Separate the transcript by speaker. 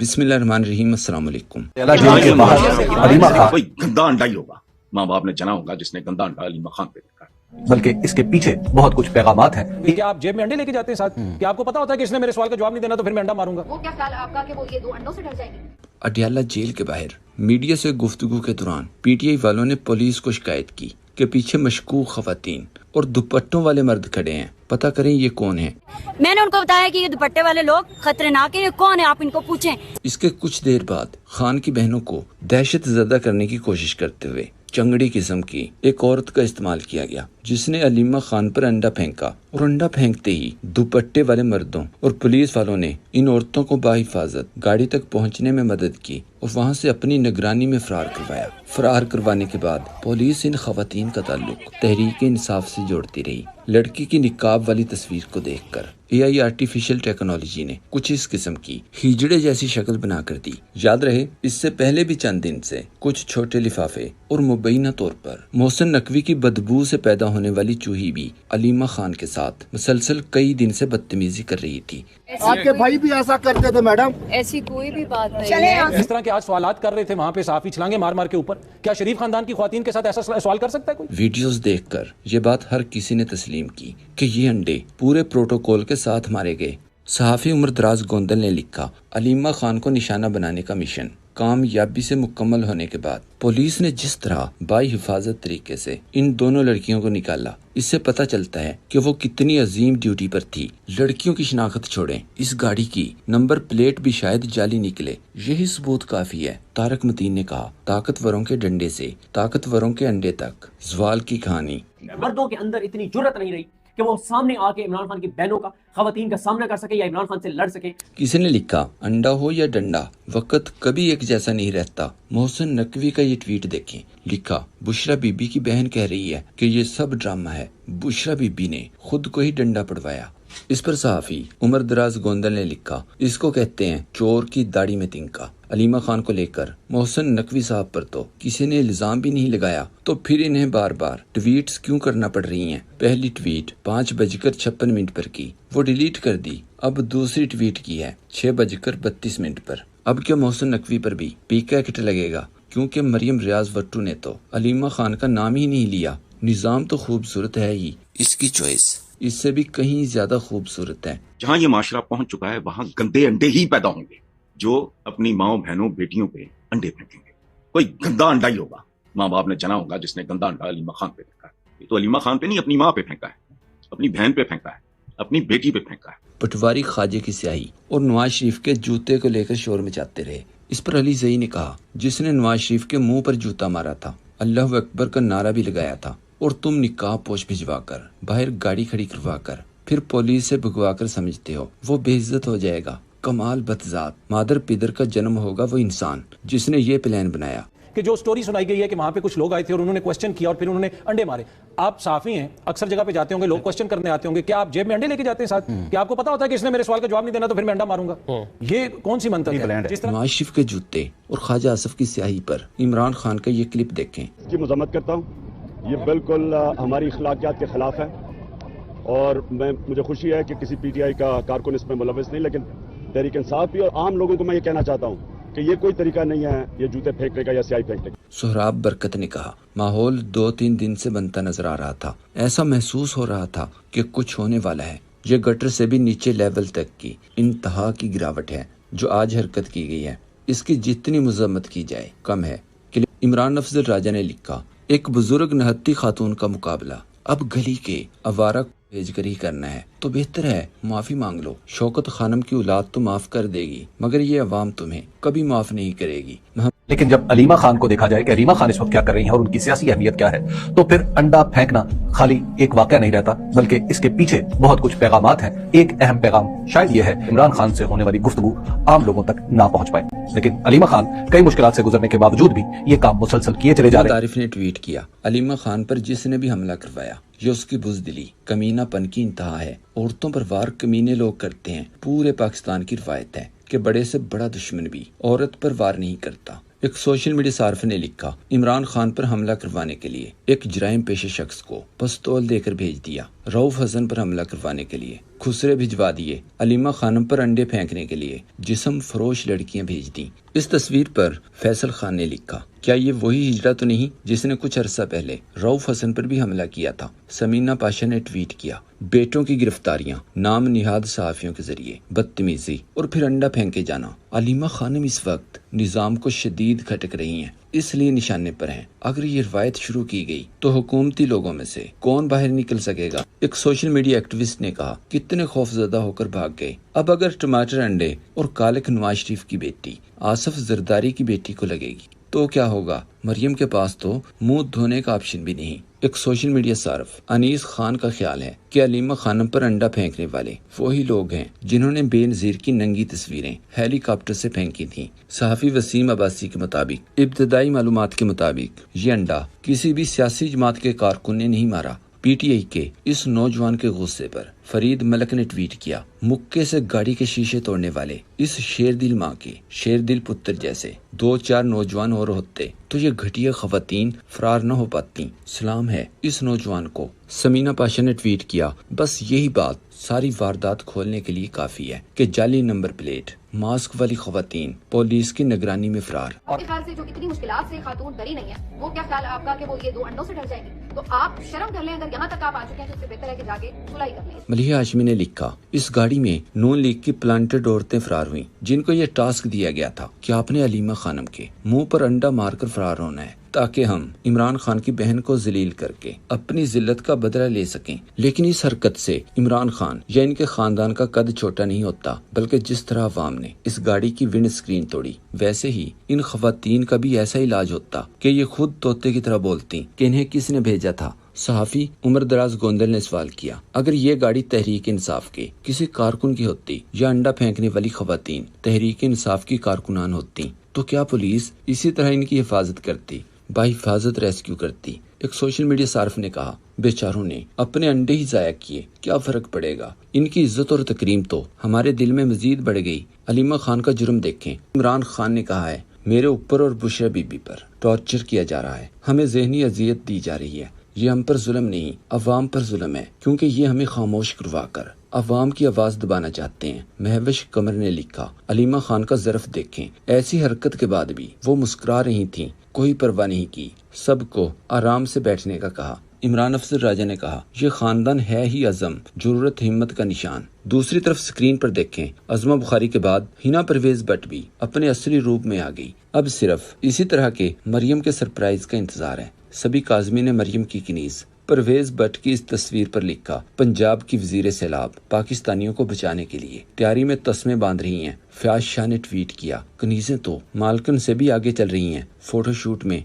Speaker 1: बिस्मिल्लाहिर्रहमानिर्रहीम, अस्सलाम वालेकुम।
Speaker 2: कोई गंदा अंडा ही होगा, माँ बाप ने जना होगा जिसने गंदा अंडा अलीमा खान पे देखा।
Speaker 3: बल्कि इसके पीछे बहुत कुछ पैगामात हैं।
Speaker 4: क्या आप जेब में अंडे लेके जाते हैं साथ? क्या आपको पता होता है कि इसने मेरे सवाल का जवाब नहीं देना तो फिर मैं अंडा मारूंगा?
Speaker 5: वो क्या ख्याल है आपका कि वो ये 2 अंडों से डर जाएंगे?
Speaker 1: अडयाला जेल के बाहर मीडिया से गुफ्तगू के दौरान पीटीआई वालों ने पुलिस को शिकायत की कि पीछे मशकूक खवातीन और दुपट्टों वाले मर्द खड़े हैं, पता करें ये कौन है।
Speaker 6: मैंने उनको बताया कि ये दुपट्टे वाले लोग खतरनाक है, ये कौन है, आप इनको पूछें।
Speaker 1: इसके कुछ देर बाद खान की बहनों को दहशत ज़दा करने की कोशिश करते हुए चंगड़ी किस्म की एक औरत का इस्तेमाल किया गया, जिसने अलीमा खान पर अंडा फेंका और अंडा फेंकते ही दुपट्टे वाले मर्दों और पुलिस वालों ने इन औरतों को बाहिफाजत गाड़ी तक पहुंचने में मदद की और वहां से अपनी निगरानी में फरार करवाया। फरार करवाने के बाद पुलिस इन खवातीन का ताल्लुक तहरीक इंसाफ से जोड़ती रही। लड़की की निकाब वाली तस्वीर को देखकर एआई आर्टिफिशियल टेक्नोलॉजी ने कुछ इस किस्म की हिजड़े जैसी शक्ल बना कर दी। याद रहे, इससे पहले भी चंद दिन से कुछ छोटे लिफाफे और मुबैना तौर पर मोहसिन नकवी की बदबू से पैदा होने वाली चूही भी अलीमा खान के साथ मुसलसल कई दिन से बदतमीजी कर रही थी।
Speaker 7: आपके भाई भी ऐसा करते थे मैडम?
Speaker 6: ऐसी कोई भी बात नहीं है।
Speaker 4: इस तरह के आज सवालात कर रहे थे वहाँ पे साफी छलांगे मार मार के ऊपर। क्या शरीफ खानदान की ख्वातीन के साथ ऐसा सवाल कर सकता है कोई?
Speaker 1: वीडियोस देखकर ये बात हर किसी ने तस्लीम की कि ये अंडे पूरे प्रोटोकॉल के साथ मारे गए। सहाफी उमर दराज गोंदल ने लिखा, अलीमा खान को निशाना बनाने का मिशन कामयाबी से मुकम्मल होने के बाद पुलिस ने जिस तरह बाई हिफाजत तरीके से इन दोनों लड़कियों को निकाला, इससे पता चलता है कि वो कितनी अजीम ड्यूटी पर थी। लड़कियों की शिनाख्त छोड़ें, इस गाड़ी की नंबर प्लेट भी शायद जाली निकले, यही सबूत काफी है। तारक मतीन ने कहा, ताकतवरों के डंडे से ताकतवरों के अंडे तक ज़वाल की कहानी।
Speaker 8: मर्दों के अंदर इतनी जुर्रत नहीं रही कि वो सामने आके इमरान खान की बहनों का, खवातीन का सामना कर सके या इमरान खान से लड़ सके।
Speaker 1: किसी ने लिखा, अंडा हो या डंडा, वक्त कभी एक जैसा नहीं रहता। मोहसिन नकवी का ये ट्वीट देखें। लिखा, बुशरा बीबी की बहन कह रही है कि ये सब ड्रामा है, बुशरा बीबी ने खुद को ही डंडा पड़वाया। इस पर सहाफी उमर दराज गोंदल ने लिखा, इसको कहते हैं चोर की दाढ़ी में तिनका। अलीमा खान को लेकर मोहसिन नकवी साहब पर तो किसी ने इल्जाम भी नहीं लगाया, तो फिर इन्हें बार बार ट्वीट्स क्यों करना पड़ रही हैं? पहली ट्वीट 5:56 पर की, वो डिलीट कर दी। अब दूसरी ट्वीट की है 6:32 पर। अब क्या मोहसिन नकवी पर भी पीका एक्ट लगेगा? क्योंकि मरियम रियाज वट्टू ने तो अलीमा खान का नाम ही नहीं लिया। निजाम तो खूबसूरत है ही, इसकी चॉइस इससे भी कहीं ज्यादा खूबसूरत है।
Speaker 2: जहाँ ये माशरा पहुंच चुका है वहाँ गंदे अंडे ही पैदा होंगे जो अपनी माओ बहनों बेटियों पे अंडे फेंकेंगे। कोई गंदा अंडा ही होगा, माँ बाप ने जना होगा जिसने गंदा अंडा अलीमा खान पे देखा है। ये तो अलीमा खान पे नहीं, अपनी माँ पे फेंका है, अपनी बहन पे फेंका है, अपनी बेटी पे फेंका है।
Speaker 1: पटवारी ख्वाजे की स्याही और नवाज शरीफ के जूते को लेकर शोर मचाते रहे। इस पर अली ज़ई ने कहा, जिसने नवाज शरीफ के मुंह पर जूता मारा था, अल्लाह अकबर का नारा भी लगाया था, और तुम निकाह पोश भिजवा कर बाहर गाड़ी खड़ी करवा कर फिर पुलिस से भगवा कर समझते हो वो बेइज्जत हो जाएगा। कमाल बतजात मादर पिदर का जन्म होगा वो इंसान जिसने ये प्लान बनाया।
Speaker 4: कि जो स्टोरी सुनाई गई है कि वहाँ पे कुछ लोग आए थे और उन्होंने क्वेश्चन किया और फिर उन्होंने अंडे मारे। आप साफी हैं, अक्सर जगह पे जाते होंगे, लोग क्वेश्चन करने आते होंगे, क्या आप जेब में अंडे लेके जाते हैं साथ? क्या आपको पता होता है कि इसने मेरे सवाल का जवाब नहीं देना तो फिर मैं अंडा मारूंगा? ये कौन सी मंतक है? जिस तरह
Speaker 1: नवाज शरीफ के जूते और ख्वाजा आसिफ की स्याही पर इमरान खान का ये क्लिप देखें।
Speaker 9: इसकी मजम्मत करता हूँ, ये बिल्कुल हमारी अखलाकियात के खिलाफ है और मुझे खुशी है कि किसी पीटीआई का कारकुन इसमें मुलविस नहीं, लेकिन तहरीक इंसाफ भी और आम लोगों को मैं ये कहना चाहता हूँ कि ये कोई तरीका नहीं है ये जूते फेंकने का या स्याही फेंकने का।
Speaker 1: सोहराब बरकत ने कहा, माहौल 2-3 दिन से बनता नजर आ रहा था, ऐसा महसूस हो रहा था कि कुछ होने वाला है। ये गटर से भी नीचे लेवल तक की इंतहा की गिरावट है जो आज हरकत की गई है, इसकी जितनी मजम्मत की जाए कम है। इमरान अफजल राजा ने लिखा, एक बुजुर्ग नहत्ती खातून का मुकाबला अब गली के अवारा भेज कर ही करना है, तो बेहतर है माफी मांग लो। शौकत खानम की औलाद तो माफ कर देगी, मगर ये अवाम तुम्हें कभी माफ नहीं करेगी।
Speaker 3: लेकिन जब अलीमा खान को देखा जाए कि अलीमा खान इस वक्त क्या कर रही हैं और उनकी सियासी अहमियत क्या है, तो फिर अंडा फेंकना खाली एक वाकया नहीं रहता, बल्कि इसके पीछे बहुत कुछ पैगामात हैं। एक अहम पैगाम शायद ये है, इमरान खान से होने वाली गुफ्तगू आम लोगों तक ना पहुंच पाए, लेकिन अलीमा खान कई मुश्किलात से गुजरने के बावजूद भी ये काम मुसलसल किए चले जा रहे हैं।
Speaker 1: तारिफ ने ट्वीट किया, अलीमा खान पर जिसने भी हमला करवाया ये उसकी बुजदिली कमीनापन की इंतहा है। औरतों पर वार कमीने लोग करते हैं। पूरे पाकिस्तान की रिवायत है कि बड़े से बड़ा दुश्मन भी औरत पर वार नहीं करता। एक सोशल मीडिया सार्फ ने लिखा, इमरान खान पर हमला करवाने के लिए एक जराइम पेशे शख्स को पिस्तौल देकर भेज दिया। रऊफ हसन पर हमला करवाने के लिए खुसरे भिजवा दिए अलीमा खानम पर अंडे फेंकने के लिए, जिस्म फरोश लड़कियां भेज दी। इस तस्वीर पर फैसल खान ने लिखा, क्या ये वही हिजड़ा तो नहीं जिसने कुछ अरसा पहले रऊफ हसन पर भी हमला किया था। समीना पाशा ने ट्वीट किया, बेटों की गिरफ्तारियां नाम निहाद सहाफियों के जरिए, बदतमीजी और फिर अंडा फेंके जाना। अलीमा खानम इस वक्त निजाम को शदीद खटक रही हैं, इसलिए निशाने पर हैं। अगर ये रवायत शुरू की गई तो हुकूमती लोगों में से कौन बाहर निकल सकेगा। एक सोशल मीडिया एक्टिविस्ट ने कहा, कितने खौफजदा होकर भाग गए। अब अगर टमाटर अंडे और कालिक नवाज शरीफ की बेटी आसफ जरदारी की बेटी को लगेगी तो क्या होगा। मरियम के पास तो मुंह धोने का ऑप्शन भी नहीं। एक सोशल मीडिया सार्फ अनीस खान का ख्याल है कि अलीमा खानम पर अंडा फेंकने वाले वही लोग हैं जिन्होंने बेनजीर की नंगी तस्वीरें हेलीकॉप्टर से फेंकी थीं। सहाफी वसीम अब्बासी के मुताबिक, इब्तदाई मालूमात के मुताबिक ये अंडा किसी भी सियासी जमात के कारकुन ने नहीं मारा। पीटीआई के इस नौजवान के गुस्से पर फरीद मलक ने ट्वीट किया, मुक्के से गाड़ी के शीशे तोड़ने वाले इस शेरदिल माँ के शेरदिल पुत्र जैसे 2-4 नौजवान और होते तो ये घटिया खवातीन फरार न हो पाती। सलाम है इस नौजवान को। समीना पाशा ने ट्वीट किया, बस यही बात सारी वारदात खोलने के लिए काफी है कि जाली नंबर प्लेट मास्क वाली खवातीन पुलिस की निगरानी में फरार।
Speaker 5: आपके ख्याल से जो इतनी मुश्किलात से खातून डरी नहीं है, वो क्या ख्याल आपका कि वो ये 2 अंडों से डर जाएंगी? तो आप शर्म कर लें, अगर यहाँ तक आप आ चुके हैं तो इससे बेहतर है कि जाके सुलह ही कर लें।
Speaker 1: मलिहा हाशमी ने लिखा, इस गाड़ी में नून लीग की प्लांटेड औरतें फरार हुई जिनको ये टास्क दिया गया था कि आपने अलीमा खानम के मुंह पर अंडा मारकर फरार होना है ताकि हम इमरान खान की बहन को जलील करके अपनी जिल्लत का बदला ले सकें। लेकिन इस हरकत से इमरान खान या इनके खानदान का कद छोटा नहीं होता, बल्कि जिस तरह अवाम ने इस गाड़ी की विंड स्क्रीन तोड़ी, वैसे ही इन खवातीन का भी ऐसा इलाज होता कि ये खुद तोते की तरह बोलती कि इन्हें किसने भेजा था। सहाफी उमर दराज गोंदल ने सवाल किया, अगर ये गाड़ी तहरीक इंसाफ के किसी कारकुन की होती या अंडा फेंकने वाली खवातीन तहरीक इंसाफ की कारकुनान होती तो क्या पुलिस इसी तरह इनकी हिफाजत करती, बाहिफाजत रेस्क्यू करती। एक सोशल मीडिया सार्फ ने कहा, बेचारों ने अपने अंडे ही जाया किए, क्या फर्क पड़ेगा। इनकी इज्जत और तकरीम तो हमारे दिल में मजीद बढ़ गई। अलीमा खान का जुर्म देखें। इमरान खान ने कहा है, मेरे ऊपर और बुशरा बीबी पर टॉर्चर किया जा रहा है, हमें ज़हनी अजियत दी जा रही है। ये हम पर जुल्म नहीं, अवाम पर जुल्म है, क्योंकि ये हमें खामोश करवा कर अवाम की आवाज दबाना चाहते हैं। महविश कमर ने लिखा, अलीमा खान का ज़र्फ देखें, ऐसी हरकत के बाद भी वो मुस्कुरा रही थीं, कोई परवाह नहीं की, सबको आराम से बैठने का कहा। इमरान अफजल राजा ने कहा, ये खानदान है ही अज़म, जरूरत हिम्मत का निशान। दूसरी तरफ स्क्रीन पर देखें, अज़मा बुखारी के बाद हिना परवेज भट्ट भी अपने असली रूप में आ गई। अब सिर्फ इसी तरह के मरियम के सरप्राइज का इंतजार है। सभी काज़मी ने मरियम की कनीज। परवेज भट्ट की इस तस्वीर पर लिखा, पंजाब की वजीर सैलाब पाकिस्तानियों को बचाने के लिए तैयारी में तस्मे बांध रही हैं। फयाज शाह ने ट्वीट किया, कनीजें तो मालकन से भी आगे चल रही हैं, फोटोशूट में